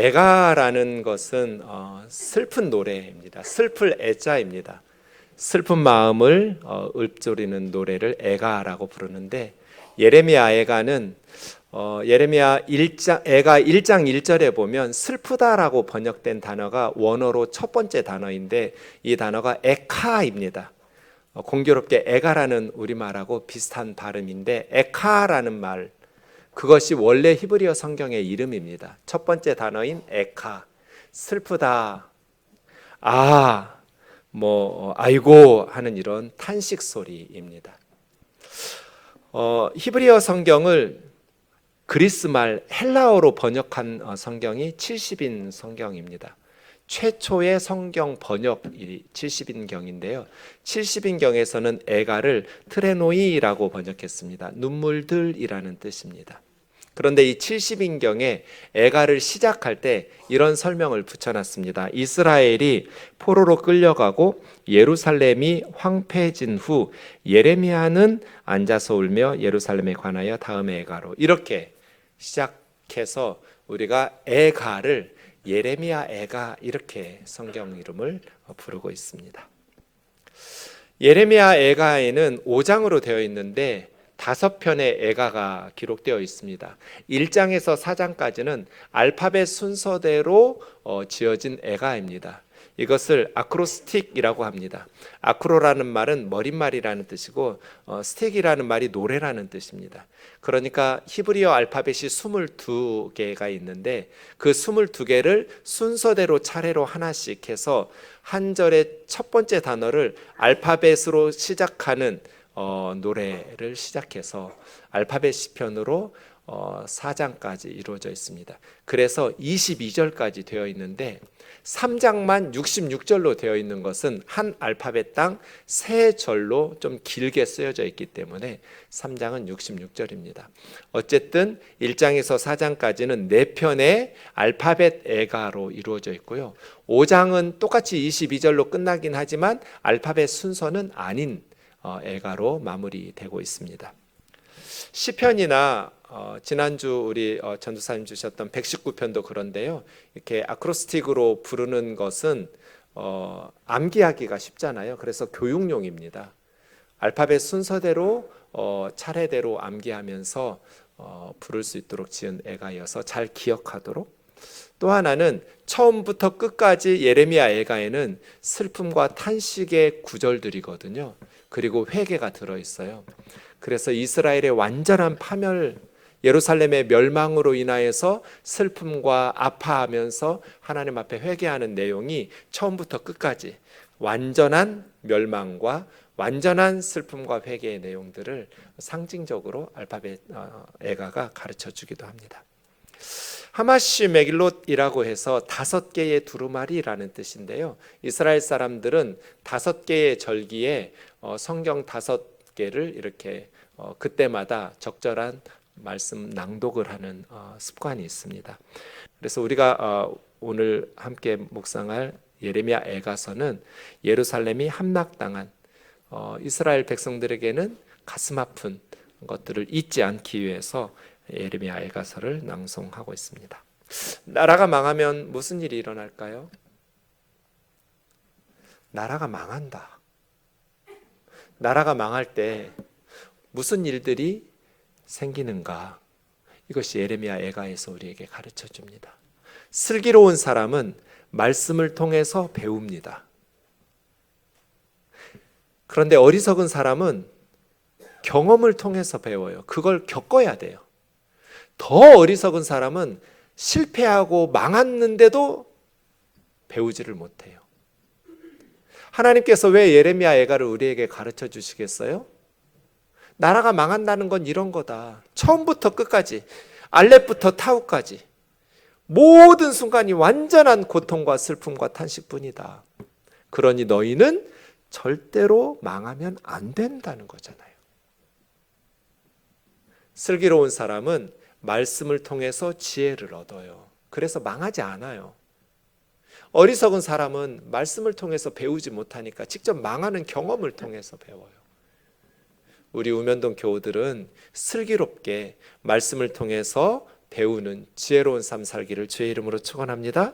애가라는 것은 슬픈 노래입니다. 슬플 애자입니다. 슬픈 마음을 읊조리는 노래를 애가라고 부르는데, 예레미야 애가는 예레미야 1장 애가 1장 1절에 보면 슬프다라고 번역된 단어가 원어로 첫 번째 단어인데, 이 단어가 에카입니다. 공교롭게 애가라는 우리말하고 비슷한 발음인데, 에카라는 말, 그것이 원래 히브리어 성경의 이름입니다. 첫 번째 단어인 에카, 슬프다, 아이고 하는 이런 탄식 소리입니다. 히브리어 성경을 그리스말 헬라어로 번역한 성경이 70인 성경입니다. 최초의 성경 번역이 70인경인데요. 70인경에서는 애가를 트레노이라고 번역했습니다. 눈물들이라는 뜻입니다. 그런데 이 70인경에 애가를 시작할 때 이런 설명을 붙여놨습니다. 이스라엘이 포로로 끌려가고 예루살렘이 황폐해진 후 예레미야는 앉아서 울며 예루살렘에 관하여 다음에 애가로, 이렇게 시작해서 우리가 애가를 예레미야 애가, 이렇게 성경 이름을 부르고 있습니다. 예레미야 애가에는 5장으로 되어 있는데 5편의 애가가 기록되어 있습니다. 1장에서 4장까지는 알파벳 순서대로 지어진 애가입니다. 이것을 아크로스틱이라고 합니다. 아크로라는 말은 머릿말이라는 뜻이고 스틱이라는 말이 노래라는 뜻입니다. 그러니까 히브리어 알파벳이 22개가 있는데 그 22개를 순서대로 차례로 하나씩 해서 한 절의 첫 번째 단어를 알파벳으로 시작하는 노래를 시작해서 알파벳 시편으로 4장까지 이루어져 있습니다. 그래서 22절까지 되어 있는데 3장만 66절로 되어 있는 것은 한 알파벳당 3절로 좀 길게 쓰여져 있기 때문에 3장은 66절입니다. 어쨌든 1장에서 4장까지는 4편의 알파벳 애가로 이루어져 있고요. 5장은 똑같이 22절로 끝나긴 하지만 알파벳 순서는 아닌 애가로 마무리되고 있습니다. 시편이나 지난주 우리 전도사님 주셨던 119편도 그런데요, 이렇게 아크로스틱으로 부르는 것은 암기하기가 쉽잖아요. 그래서 교육용입니다. 알파벳 순서대로 차례대로 암기하면서 부를 수 있도록 지은 애가여서 잘 기억하도록. 또 하나는 처음부터 끝까지 예레미야 애가에는 슬픔과 탄식의 구절들이거든요. 그리고 회개가 들어있어요. 그래서 이스라엘의 완전한 파멸, 예루살렘의 멸망으로 인하여서 슬픔과 아파하면서 하나님 앞에 회개하는 내용이 처음부터 끝까지 완전한 멸망과 완전한 슬픔과 회개의 내용들을 상징적으로 알파벳 애가가 가르쳐 주기도 합니다. 하마시 메길롯이라고 해서 5개의 두루마리라는 뜻인데요. 이스라엘 사람들은 5개의 절기에 성경 5개를 이렇게 그때마다 적절한 말씀 낭독을 하는 습관이 있습니다. 그래서 우리가 오늘 함께 묵상할 예레미야 애가서는 예루살렘이 함락당한 이스라엘 백성들에게는 가슴 아픈 것들을 잊지 않기 위해서 예레미야 애가서를 낭송하고 있습니다. 나라가 망하면 무슨 일이 일어날까요? 나라가 망한다. 나라가 망할 때 무슨 일들이 생기는가? 이것이 예레미야 애가에서 우리에게 가르쳐 줍니다. 슬기로운 사람은 말씀을 통해서 배웁니다. 그런데 어리석은 사람은 경험을 통해서 배워요. 그걸 겪어야 돼요. 더 어리석은 사람은 실패하고 망했는데도 배우지를 못해요. 하나님께서 왜 예레미야 애가를 우리에게 가르쳐 주시겠어요? 나라가 망한다는 건 이런 거다. 처음부터 끝까지, 알렙부터 타우까지 모든 순간이 완전한 고통과 슬픔과 탄식뿐이다. 그러니 너희는 절대로 망하면 안 된다는 거잖아요. 슬기로운 사람은 말씀을 통해서 지혜를 얻어요. 그래서 망하지 않아요. 어리석은 사람은 말씀을 통해서 배우지 못하니까 직접 망하는 경험을 통해서 배워요. 우리 우면동 교우들은 슬기롭게 말씀을 통해서 배우는 지혜로운 삶 살기를 주의 이름으로 축원합니다.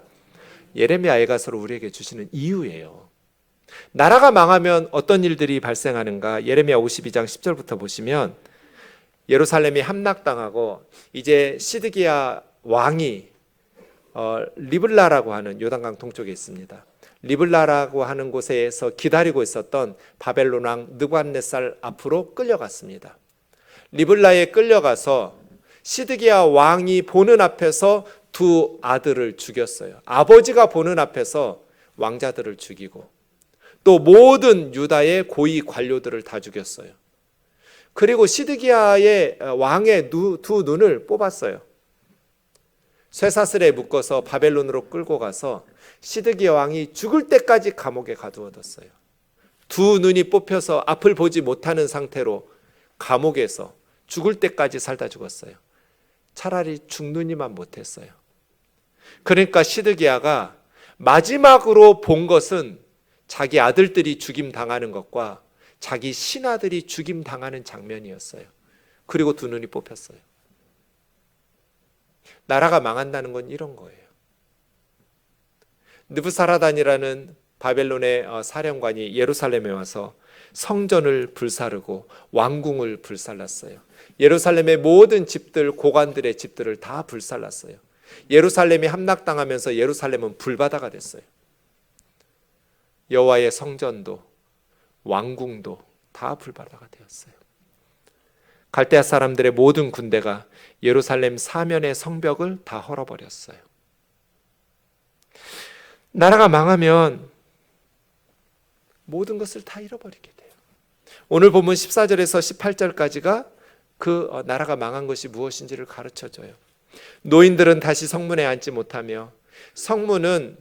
예레미야 예가서를 우리에게 주시는 이유예요. 나라가 망하면 어떤 일들이 발생하는가? 예레미야 52장 10절부터 보시면 예루살렘이 함락당하고 이제 시드기야 왕이 리블라라고 하는 요단강 동쪽에 있습니다. 리블라라고 하는 곳에서 기다리고 있었던 바벨론 왕 느부갓네살 앞으로 끌려갔습니다. 리블라에 끌려가서 시드기야 왕이 보는 앞에서 두 아들을 죽였어요. 아버지가 보는 앞에서 왕자들을 죽이고 또 모든 유다의 고위 관료들을 다 죽였어요. 그리고 시드기야의 왕의 두 눈을 뽑았어요. 쇠사슬에 묶어서 바벨론으로 끌고 가서 시드기야 왕이 죽을 때까지 감옥에 가두어뒀어요. 두 눈이 뽑혀서 앞을 보지 못하는 상태로 감옥에서 죽을 때까지 살다 죽었어요. 차라리 죽느니만 못했어요. 그러니까 시드기야가 마지막으로 본 것은 자기 아들들이 죽임 당하는 것과 자기 신하들이 죽임 당하는 장면이었어요. 그리고 두 눈이 뽑혔어요. 나라가 망한다는 건 이런 거예요. 느부사라단이라는 바벨론의 사령관이 예루살렘에 와서 성전을 불사르고 왕궁을 불살랐어요. 예루살렘의 모든 집들, 고관들의 집들을 다 불살랐어요. 예루살렘이 함락당하면서 예루살렘은 불바다가 됐어요. 여호와의 성전도 왕궁도 다 불바다가 되었어요. 갈대아 사람들의 모든 군대가 예루살렘 사면의 성벽을 다 헐어버렸어요. 나라가 망하면 모든 것을 다 잃어버리게 돼요. 오늘 본문 14절에서 18절까지가 그 나라가 망한 것이 무엇인지를 가르쳐줘요. 노인들은 다시 성문에 앉지 못하며, 성문은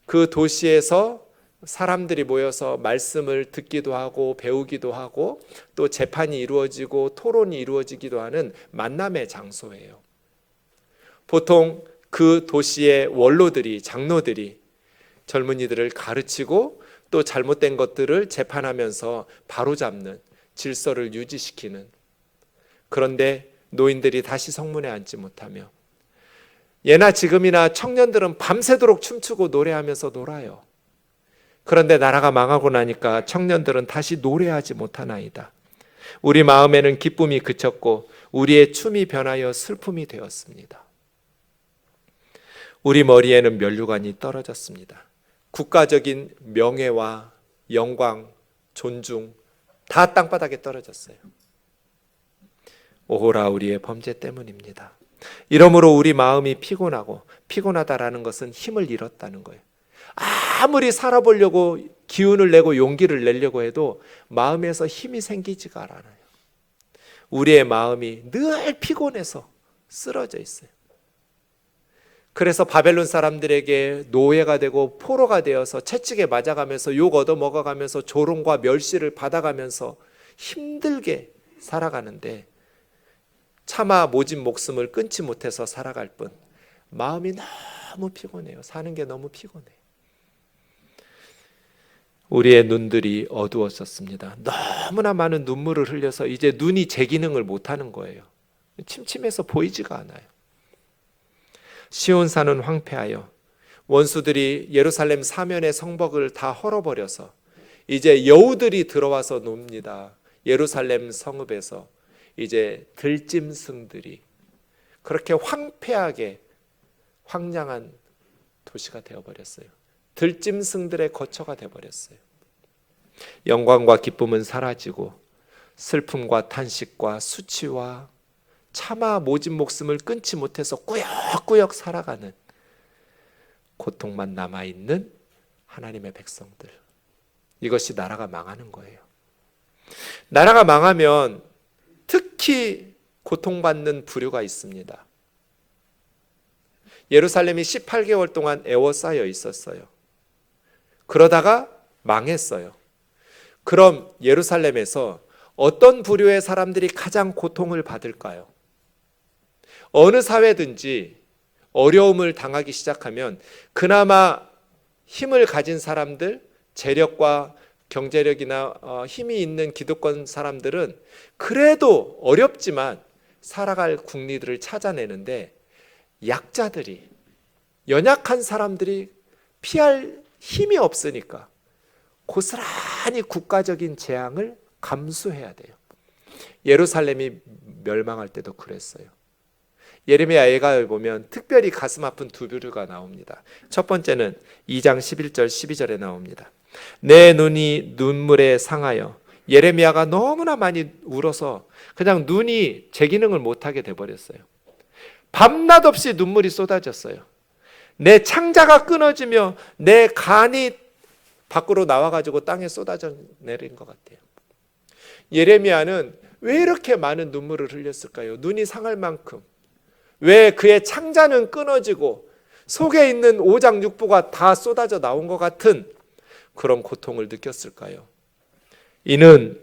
그 도시에서 사람들이 모여서 말씀을 듣기도 하고 배우기도 하고 또 재판이 이루어지고 토론이 이루어지기도 하는 만남의 장소예요. 보통 그 도시의 원로들이, 장로들이 젊은이들을 가르치고 또 잘못된 것들을 재판하면서 바로잡는, 질서를 유지시키는. 그런데 노인들이 다시 성문에 앉지 못하며, 예나 지금이나 청년들은 밤새도록 춤추고 노래하면서 놀아요. 그런데 나라가 망하고 나니까 청년들은 다시 노래하지 못하나이다. 우리 마음에는 기쁨이 그쳤고 우리의 춤이 변하여 슬픔이 되었습니다. 우리 머리에는 면류관이 떨어졌습니다. 국가적인 명예와 영광, 존중 다 땅바닥에 떨어졌어요. 오호라 우리의 범죄 때문입니다. 이러므로 우리 마음이 피곤하고, 피곤하다라는 것은 힘을 잃었다는 거예요. 아무리 살아보려고 기운을 내고 용기를 내려고 해도 마음에서 힘이 생기지가 않아요. 우리의 마음이 늘 피곤해서 쓰러져 있어요. 그래서 바벨론 사람들에게 노예가 되고 포로가 되어서 채찍에 맞아가면서 욕 얻어먹어가면서 조롱과 멸시를 받아가면서 힘들게 살아가는데, 차마 모진 목숨을 끊지 못해서 살아갈 뿐 마음이 너무 피곤해요. 사는 게 너무 피곤해요. 우리의 눈들이 어두웠었습니다. 너무나 많은 눈물을 흘려서 이제 눈이 제 기능을 못하는 거예요. 침침해서 보이지가 않아요. 시온산은 황폐하여 원수들이 예루살렘 사면의 성벽을 다 헐어버려서 이제 여우들이 들어와서 놉니다. 예루살렘 성읍에서 이제 들짐승들이, 그렇게 황폐하게 황량한 도시가 되어버렸어요. 들짐승들의 거처가 되어버렸어요. 영광과 기쁨은 사라지고 슬픔과 탄식과 수치와 차마 모진 목숨을 끊지 못해서 꾸역꾸역 살아가는 고통만 남아있는 하나님의 백성들. 이것이 나라가 망하는 거예요. 나라가 망하면 특히 고통받는 부류가 있습니다. 예루살렘이 18개월 동안 에워싸여 있었어요. 그러다가 망했어요. 그럼 예루살렘에서 어떤 부류의 사람들이 가장 고통을 받을까요? 어느 사회든지 어려움을 당하기 시작하면 그나마 힘을 가진 사람들, 재력과 경제력이나 힘이 있는 기득권 사람들은 그래도 어렵지만 살아갈 국리들을 찾아내는데, 약자들이, 연약한 사람들이 피할 힘이 없으니까 고스란히 국가적인 재앙을 감수해야 돼요. 예루살렘이 멸망할 때도 그랬어요. 예레미야 예가에 보면 특별히 가슴 아픈 두 부류가 나옵니다. 첫 번째는 2장 11절 12절에 나옵니다. 내 눈이 눈물에 상하여, 예레미야가 너무나 많이 울어서 그냥 눈이 제 기능을 못하게 돼버렸어요. 밤낮 없이 눈물이 쏟아졌어요. 내 창자가 끊어지며 내 간이 밖으로 나와가지고 땅에 쏟아져 내린 것 같아요. 예레미야는 왜 이렇게 많은 눈물을 흘렸을까요? 눈이 상할 만큼. 왜 그의 창자는 끊어지고 속에 있는 오장육부가 다 쏟아져 나온 것 같은 그런 고통을 느꼈을까요? 이는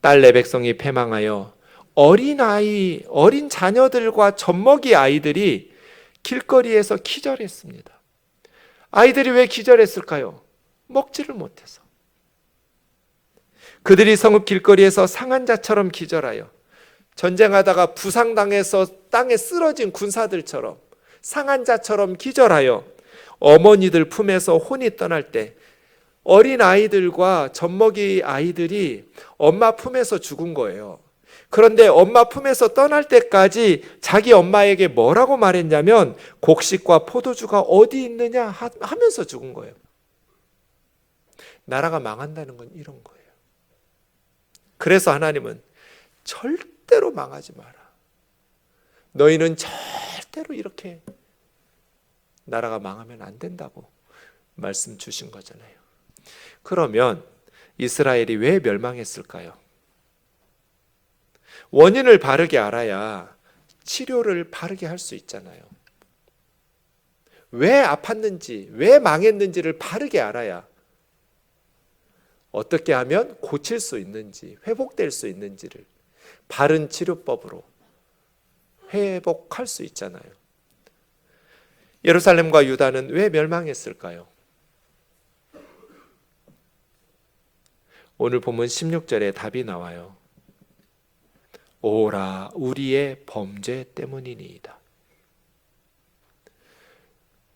딸 내 백성이 패망하여 어린 자녀들과 젖먹이 아이들이 길거리에서 기절했습니다. 아이들이 왜 기절했을까요? 먹지를 못해서. 그들이 성읍 길거리에서 상한 자처럼 기절하여, 전쟁하다가 부상당해서 땅에 쓰러진 군사들처럼 상한 자처럼 기절하여 어머니들 품에서 혼이 떠날 때 어린 아이들과 젖먹이 아이들이 엄마 품에서 죽은 거예요. 그런데 엄마 품에서 떠날 때까지 자기 엄마에게 뭐라고 말했냐면 곡식과 포도주가 어디 있느냐 하면서 죽은 거예요. 나라가 망한다는 건 이런 거예요. 그래서 하나님은 절대로 망하지 마라. 너희는 절대로 이렇게 나라가 망하면 안 된다고 말씀 주신 거잖아요. 그러면 이스라엘이 왜 멸망했을까요? 원인을 바르게 알아야 치료를 바르게 할 수 있잖아요. 왜 아팠는지, 왜 망했는지를 바르게 알아야 어떻게 하면 고칠 수 있는지, 회복될 수 있는지를 바른 치료법으로 회복할 수 있잖아요. 예루살렘과 유다는 왜 멸망했을까요? 오늘 본문 16절에 답이 나와요. 오라 우리의 범죄 때문이니이다.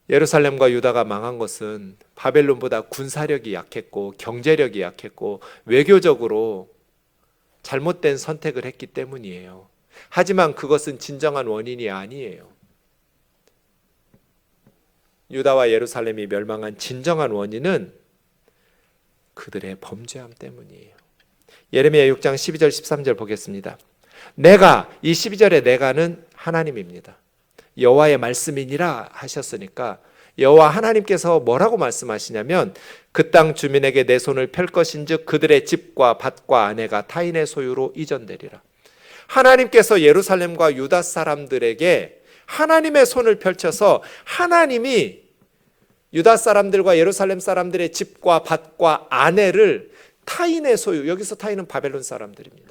예루살렘과 유다가 망한 것은 바벨론보다 군사력이 약했고 경제력이 약했고 외교적으로 잘못된 선택을 했기 때문이에요. 하지만 그것은 진정한 원인이 아니에요. 유다와 예루살렘이 멸망한 진정한 원인은 그들의 범죄함 때문이에요. 예레미야 6장 12절 13절 보겠습니다. 내가, 이 12절의 내가는 하나님입니다. 여호와의 말씀이니라 하셨으니까 여호와 하나님께서 뭐라고 말씀하시냐면 그 땅 주민에게 내 손을 펼 것인즉 그들의 집과 밭과 아내가 타인의 소유로 이전되리라. 하나님께서 예루살렘과 유다 사람들에게 하나님의 손을 펼쳐서 하나님이 유다 사람들과 예루살렘 사람들의 집과 밭과 아내를 타인의 소유, 여기서 타인은 바벨론 사람들입니다.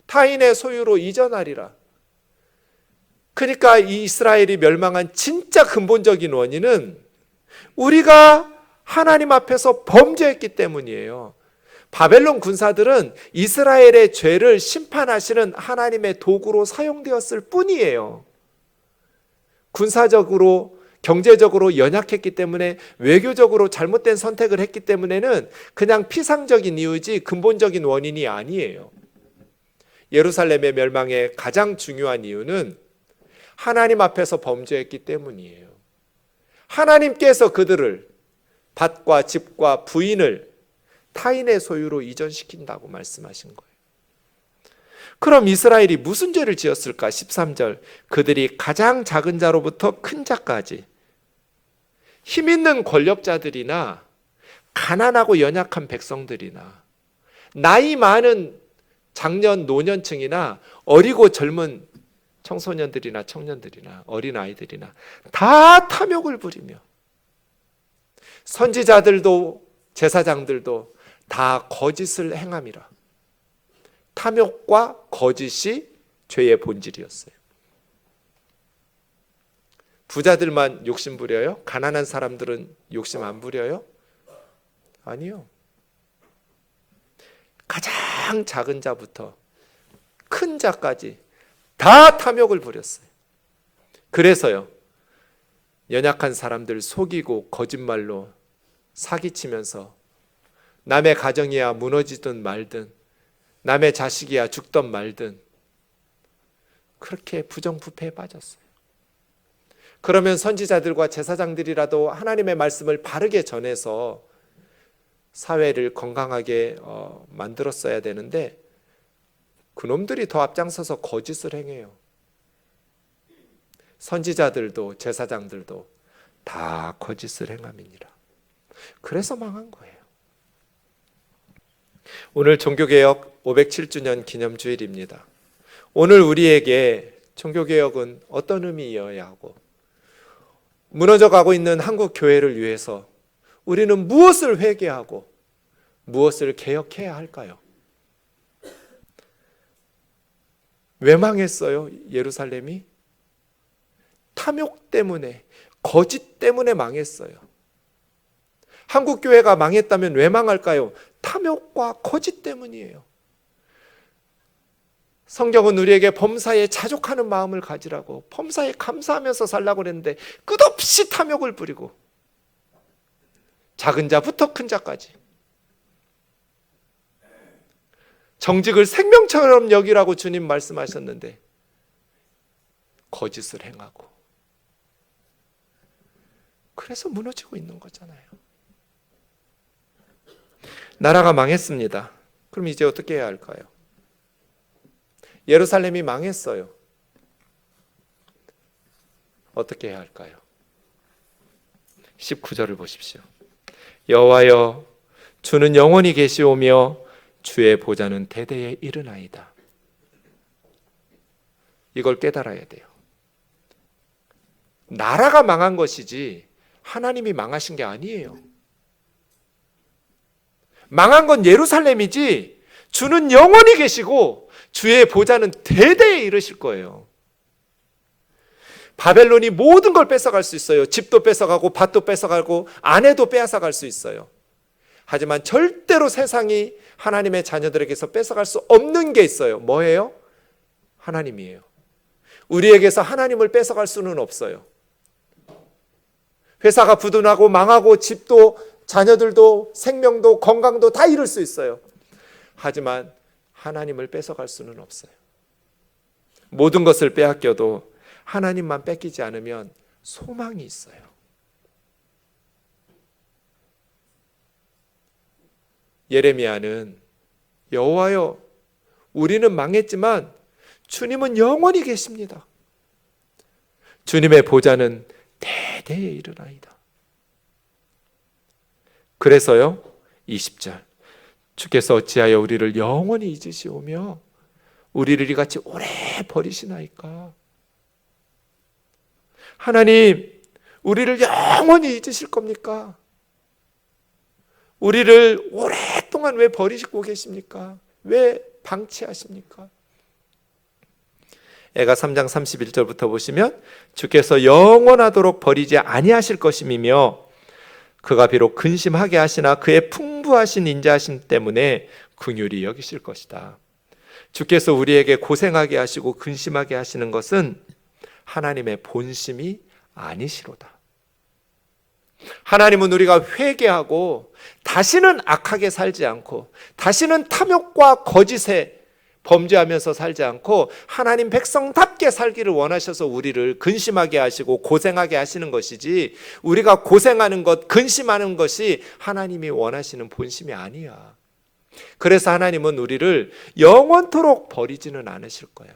타인의 소유로 이전하리라. 그러니까 이 이스라엘이 멸망한 진짜 근본적인 원인은 우리가 하나님 앞에서 범죄했기 때문이에요. 바벨론 군사들은 이스라엘의 죄를 심판하시는 하나님의 도구로 사용되었을 뿐이에요. 군사적으로 경제적으로 연약했기 때문에 외교적으로 잘못된 선택을 했기 때문에는 그냥 피상적인 이유지 근본적인 원인이 아니에요. 예루살렘의 멸망의 가장 중요한 이유는 하나님 앞에서 범죄했기 때문이에요. 하나님께서 그들을 밭과 집과 부인을 타인의 소유로 이전시킨다고 말씀하신 거예요. 그럼 이스라엘이 무슨 죄를 지었을까? 13절 그들이 가장 작은 자로부터 큰 자까지 힘 있는 권력자들이나 가난하고 연약한 백성들이나 나이 많은 장년 노년층이나 어리고 젊은 청소년들이나 청년들이나 어린아이들이나 다 탐욕을 부리며 선지자들도 제사장들도 다 거짓을 행함이라. 탐욕과 거짓이 죄의 본질이었어요. 부자들만 욕심 부려요? 가난한 사람들은 욕심 안 부려요? 아니요. 가장 작은 자부터 큰 자까지 다 탐욕을 부렸어요. 그래서요, 연약한 사람들 속이고 거짓말로 사기치면서 남의 가정이야 무너지든 말든, 남의 자식이야 죽든 말든 그렇게 부정부패에 빠졌어요. 그러면 선지자들과 제사장들이라도 하나님의 말씀을 바르게 전해서 사회를 건강하게 만들었어야 되는데 그놈들이 더 앞장서서 거짓을 행해요. 선지자들도 제사장들도 다 거짓을 행함이니라. 그래서 망한 거예요. 오늘 종교개혁 507주년 기념주일입니다. 오늘 우리에게 종교개혁은 어떤 의미여야 하고, 무너져가고 있는 한국 교회를 위해서 우리는 무엇을 회개하고 무엇을 개혁해야 할까요? 왜 망했어요? 예루살렘이? 탐욕 때문에, 거짓 때문에 망했어요. 한국 교회가 망했다면 왜 망할까요? 탐욕과 거짓 때문이에요. 성경은 우리에게 범사에 자족하는 마음을 가지라고, 범사에 감사하면서 살라고 그랬는데 끝없이 탐욕을 부리고, 작은 자부터 큰 자까지 정직을 생명처럼 여기라고 주님 말씀하셨는데 거짓을 행하고, 그래서 무너지고 있는 거잖아요. 나라가 망했습니다. 그럼 이제 어떻게 해야 할까요? 예루살렘이 망했어요. 어떻게 해야 할까요? 19절을 보십시오. 여호와여, 주는 영원히 계시오며 주의 보좌는 대대에 이르나이다. 이걸 깨달아야 돼요. 나라가 망한 것이지 하나님이 망하신 게 아니에요. 망한 건 예루살렘이지 주는 영원히 계시고 주의 보좌는 대대에 이르실 거예요. 바벨론이 모든 걸 뺏어갈 수 있어요. 집도 뺏어가고 밭도 뺏어가고 아내도 빼앗아갈 수 있어요. 하지만 절대로 세상이 하나님의 자녀들에게서 뺏어갈 수 없는 게 있어요. 뭐예요? 하나님이에요. 우리에게서 하나님을 뺏어갈 수는 없어요. 회사가 부도나고 망하고 집도 자녀들도 생명도 건강도 다 잃을 수 있어요. 하지만 하나님을 뺏어갈 수는 없어요. 모든 것을 빼앗겨도 하나님만 뺏기지 않으면 소망이 있어요. 예레미야는 여호와여, 우리는 망했지만 주님은 영원히 계십니다. 주님의 보좌는 대대에 이르나이다. 그래서요, 20절, 주께서 어찌하여 우리를 영원히 잊으시오며 우리를 이같이 오래 버리시나이까. 하나님, 우리를 영원히 잊으실 겁니까? 우리를 오랫동안 왜 버리시고 계십니까? 왜 방치하십니까? 애가 3장 31절부터 보시면 주께서 영원하도록 버리지 아니하실 것임이며 그가 비록 근심하게 하시나 그의 풍부하신 인자하심 때문에 긍휼히 여기실 것이다. 주께서 우리에게 고생하게 하시고 근심하게 하시는 것은 하나님의 본심이 아니시로다. 하나님은 우리가 회개하고 다시는 악하게 살지 않고 다시는 탐욕과 거짓에 범죄하면서 살지 않고 하나님 백성답게 살기를 원하셔서 우리를 근심하게 하시고 고생하게 하시는 것이지, 우리가 고생하는 것, 근심하는 것이 하나님이 원하시는 본심이 아니야. 그래서 하나님은 우리를 영원토록 버리지는 않으실 거야.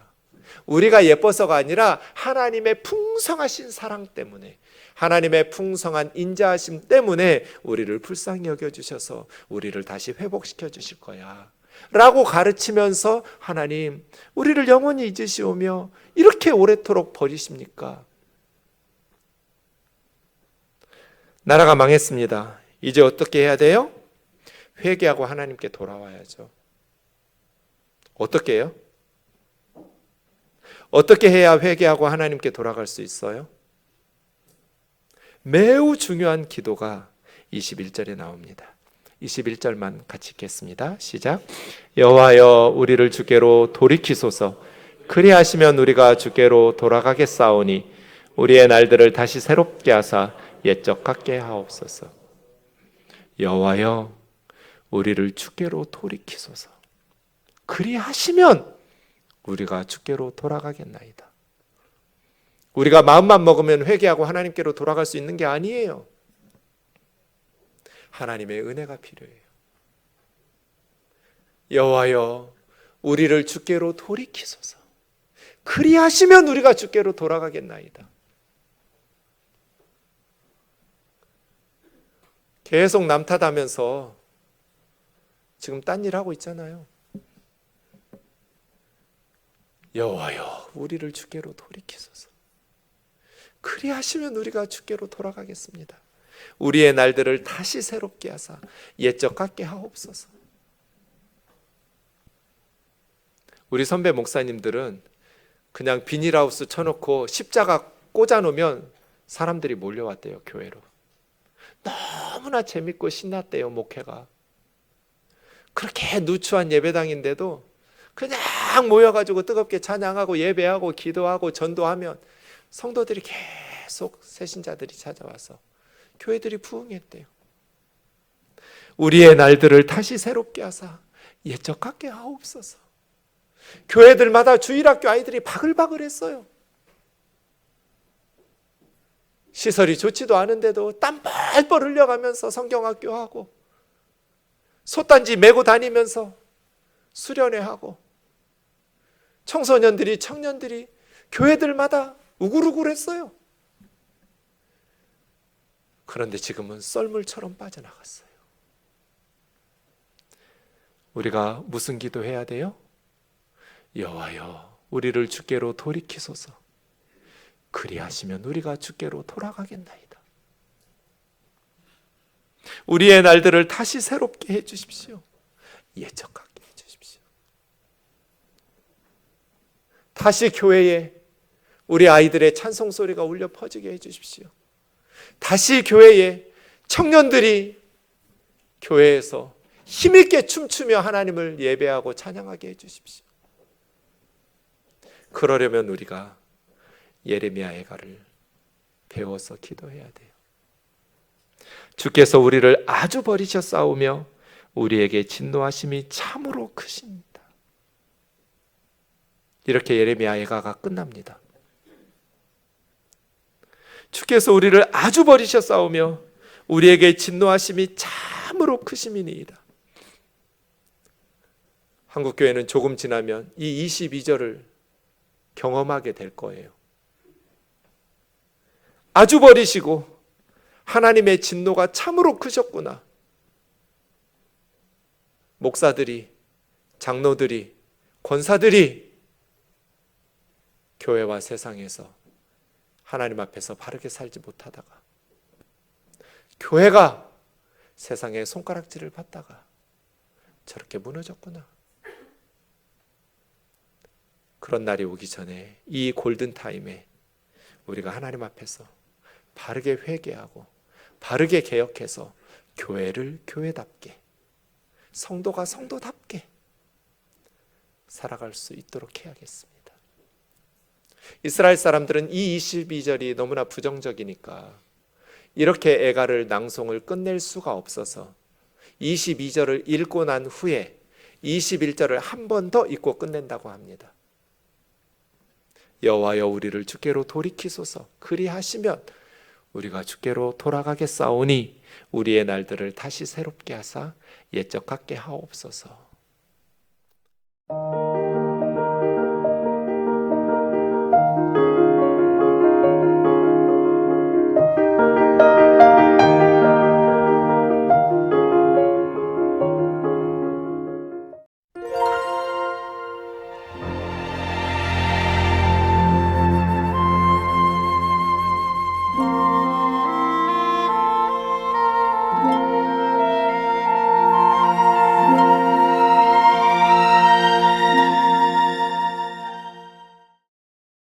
우리가 예뻐서가 아니라 하나님의 풍성하신 사랑 때문에, 하나님의 풍성한 인자하심 때문에 우리를 불쌍히 여겨주셔서 우리를 다시 회복시켜 주실 거야 라고 가르치면서, 하나님 우리를 영원히 잊으시오며 이렇게 오래도록 버리십니까? 나라가 망했습니다. 이제 어떻게 해야 돼요? 회개하고 하나님께 돌아와야죠. 어떻게 해요? 어떻게 해야 회개하고 하나님께 돌아갈 수 있어요? 매우 중요한 기도가 21절에 나옵니다. 21절만 같이 읽겠습니다. 시작. 여호와여, 우리를 주께로 돌이키소서. 그리하시면 우리가 주께로 돌아가겠사오니 우리의 날들을 다시 새롭게 하사 옛적 같게 하옵소서. 여호와여, 우리를 주께로 돌이키소서. 그리하시면 우리가 주께로 돌아가겠나이다. 우리가 마음만 먹으면 회개하고 하나님께로 돌아갈 수 있는 게 아니에요. 하나님의 은혜가 필요해요. 여호와여, 우리를 주께로 돌이키소서. 그리하시면 우리가 주께로 돌아가겠나이다. 계속 남 탓하면서 지금 딴 일 하고 있잖아요. 여호와여, 우리를 주께로 돌이키소서. 그리하시면 우리가 주께로 돌아가겠습니다. 우리의 날들을 다시 새롭게 하사 옛적 같게 하옵소서. 우리 선배 목사님들은 그냥 비닐하우스 쳐놓고 십자가 꽂아놓으면 사람들이 몰려왔대요, 교회로. 너무나 재밌고 신났대요, 목회가. 그렇게 누추한 예배당인데도 그냥 모여가지고 뜨겁게 찬양하고 예배하고 기도하고 전도하면 성도들이 계속 새신자들이 찾아와서 교회들이 부흥했대요. 우리의 날들을 다시 새롭게 하사 옛적 같게 하옵소서. 교회들마다 주일학교 아이들이 바글바글했어요. 시설이 좋지도 않은데도 땀 뻘뻘 흘려가면서 성경학교 하고 솥단지 메고 다니면서 수련회하고 청소년들이 청년들이 교회들마다 우글우글했어요. 그런데 지금은 썰물처럼 빠져나갔어요. 우리가 무슨 기도해야 돼요? 여호와여, 우리를 주께로 돌이키소서. 그리하시면 우리가 주께로 돌아가겠나이다. 우리의 날들을 다시 새롭게 해주십시오. 옛적 같게 해주십시오. 다시 교회에 우리 아이들의 찬송 소리가 울려 퍼지게 해주십시오. 다시 교회에 청년들이 교회에서 힘있게 춤추며 하나님을 예배하고 찬양하게 해주십시오. 그러려면 우리가 예레미야 애가를 배워서 기도해야 돼요. 주께서 우리를 아주 버리셨사오며 우리에게 진노하심이 참으로 크십니다. 이렇게 예레미야 애가가 끝납니다. 주께서 우리를 아주 버리셨사오며 우리에게 진노하심이 참으로 크심이니이다. 한국교회는 조금 지나면 이 22절을 경험하게 될 거예요. 아주 버리시고 하나님의 진노가 참으로 크셨구나. 목사들이, 장로들이, 권사들이 교회와 세상에서 하나님 앞에서 바르게 살지 못하다가 교회가 세상에 손가락질을 받다가 저렇게 무너졌구나. 그런 날이 오기 전에 이 골든타임에 우리가 하나님 앞에서 바르게 회개하고 바르게 개혁해서 교회를 교회답게, 성도가 성도답게 살아갈 수 있도록 해야겠습니다. 이스라엘 사람들은 이 22절이 너무나 부정적이니까 이렇게 애가를 낭송을 끝낼 수가 없어서 22절을 읽고 난 후에 21절을 한 번 더 읽고 끝낸다고 합니다. 여호와여, 우리를 주께로 돌이키소서. 그리하시면 우리가 주께로 돌아가겠사오니 우리의 날들을 다시 새롭게 하사 옛적 같게 하옵소서.